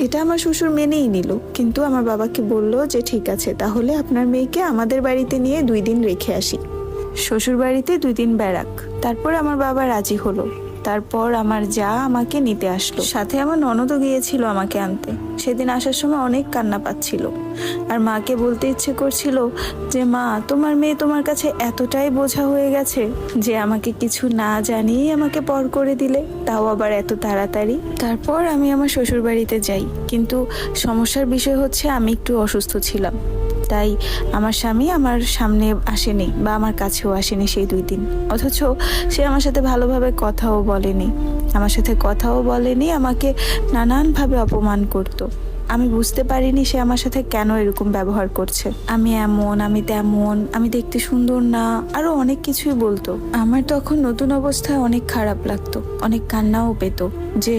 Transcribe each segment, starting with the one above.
এটা আমার শ্বশুর মেনেই নিল, কিন্তু আমার বাবাকে বলল যে ঠিক আছে, তাহলে আপনার মেয়েকে আমাদের বাড়িতে নিয়ে 2 দিন রেখে আসি। শ্বশুর বাড়িতে 2 দিন বেড়াক। তারপর আমার বাবা রাজি হলো। তারপর আমার যা আমাকে নিতে আসলো, সাথে আমার ননদও গিয়েছিল আমাকে আনতে। সেদিন আসার সময় অনেক কান্না পাচ্ছিল, আর মাকে বলতে ইচ্ছে করছিল যে মা, তোমার মেয়ে তোমার কাছে এতটাই বোঝা হয়ে গেছে যে আমাকে কিছু না জানিয়েই আমাকে পর করে দিলে, তাও আবার এত তাড়াতাড়ি। তারপর আমি আমার শ্বশুর বাড়িতে যাই, কিন্তু সমস্যার বিষয় হচ্ছে আমি একটু অসুস্থ ছিলাম, তাই আমার স্বামী আমার সামনে আসেনি বা আমার কাছেও আসেনি সেই 2 দিন। অথচ সে আমার সাথে ভালোভাবে কথাও বলেনি, আমাকে নানানভাবে অপমান করতো। আমি বুঝতে পারিনি সে আমার সাথে কেন এরকম ব্যবহার করছে। আমি এমন, আমি তেমন, আমি দেখতে সুন্দর না, আরো অনেক কিছুই বলতো। আমার তখন নতুন অবস্থায় অনেক খারাপ লাগতো, অনেক কান্নাও পেতো যে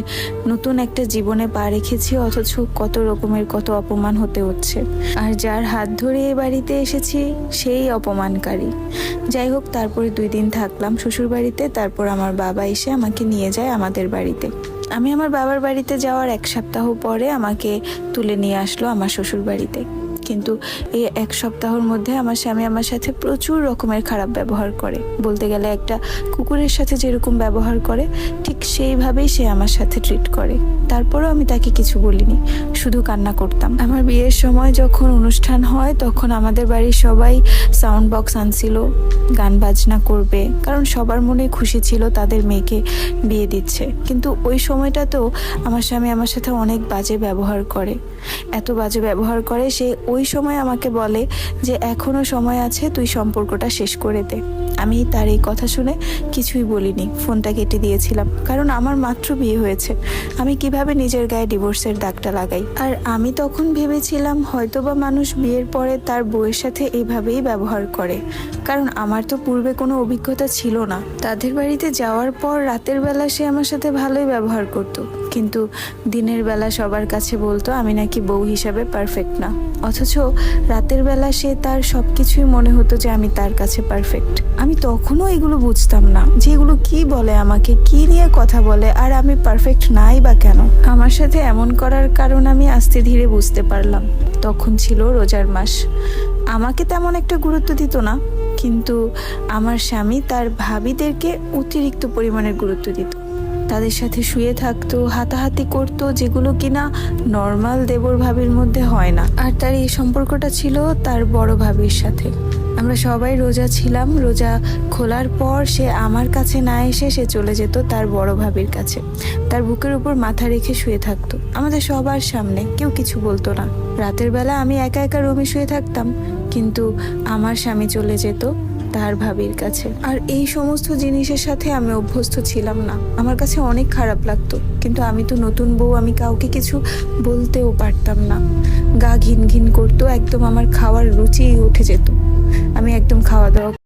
নতুন একটা জীবনে পা রেখেছি, অথচ কত রকমের কত অপমান হতে হচ্ছে, আর যার হাত ধরে এ বাড়িতে এসেছি সেই অপমানকারী। যাই হোক, তারপরে 2 দিন থাকলাম শ্বশুর বাড়িতে। তারপর আমার বাবা এসে আমাকে নিয়ে যায় আমাদের বাড়িতে। আমি আমার বাবার বাড়িতে যাওয়ার 1 সপ্তাহ পরে আমাকে তুলে নিয়ে আসলো আমার শ্বশুর বাড়িতে। কিন্তু এই 1 সপ্তাহের মধ্যে আমার স্বামী আমার সাথে প্রচুর রকমের খারাপ ব্যবহার করে। বলতে গেলে একটা কুকুরের সাথে যেরকম ব্যবহার করে, ঠিক সেইভাবেই সে আমার সাথে ট্রিট করে। তারপরেও আমি তাকে কিছু বলিনি, শুধু কান্না করতাম। আমার বিয়ের সময় যখন অনুষ্ঠান হয়, তখন আমাদের বাড়ির সবাই সাউন্ড বক্স আনছিল, গান বাজনা করবে, কারণ সবার মনে খুশি ছিল তাদের মেয়েকে বিয়ে দিচ্ছে। কিন্তু ওই সময়টাতেও আমার স্বামী আমার সাথে অনেক বাজে ব্যবহার করে, এত বাজে ব্যবহার করে। সে ওই সময় আমাকে বলে যে এখনো সময় আছে, তুই সম্পর্কটা শেষ করে দে। আমি তার এই কথা শুনে কিছুই বলিনি, ফোনটা কেটে দিয়েছিলাম, কারণ আমার মাত্র বিয়ে হয়েছে, আমি কিভাবে নিজের গায়ে ডিভোর্সের দাগটা লাগাই। আর আমি তখন ভেবেছিলাম হয়তোবা মানুষ বিয়ের পরে তার বউয়ের সাথে এভাবেই ব্যবহার করে, কারণ আমার তো পূর্বে কোনো অভিজ্ঞতা ছিল না। তাদের বাড়িতে যাওয়ার পর রাতের বেলা সে আমার সাথে ভালোই ব্যবহার করতো, কিন্তু দিনের বেলা সবার কাছে বলতো আমি নাকি বউ হিসাবে পারফেক্ট না। অথচ রাতের বেলা সে তার সবকিছুই মনে হতো যে আমি তার কাছে পারফেক্ট। আমি তখনও এগুলো বুঝতাম না যে এগুলো কি বলে, আমাকে কি নিয়ে কথা বলে, আর আমি পারফেক্ট নাই বা কেন। আমার সাথে এমন করার কারণ আমি আস্তে ধীরে বুঝতে পারলাম। তখন ছিল রোজার মাস। আমাকে তেমন একটা গুরুত্ব দিত না, কিন্তু আমার স্বামী তার ভাবিদেরকে অতিরিক্ত পরিমাণের গুরুত্ব দিত। তাদের সাথে শুয়ে থাকতো, হাতাহাতি করতো, যেগুলো কিনা নর্মাল দেবর ভাবির মধ্যে হয় না। আর তার এই সম্পর্কটা ছিল তার বড় ভাবির সাথে। আমরা সবাই রোজা ছিলাম। রোজা খোলার পর সে আমার কাছে না এসে সে চলে যেত তার বড় ভাবির কাছে, তার বুকের উপর মাথা রেখে শুয়ে থাকতো আমাদের সবার সামনে, কেউ কিছু বলতো না। রাতের বেলা আমি একা একা রুমে শুয়ে থাকতাম, কিন্তু আমার স্বামী চলে যেত তার ভাবির কাছে। আর এই সমস্ত জিনিসের সাথে আমি অভ্যস্ত ছিলাম না, আমার কাছে অনেক খারাপ লাগতো। কিন্তু আমি তো নতুন বউ, আমি কাউকে কিছু বলতেও পারতাম না। গা ঘিন ঘিন করতো, একদম আমার খাওয়ার রুচি উঠে যেত, আমি একদম খাওয়া দাওয়া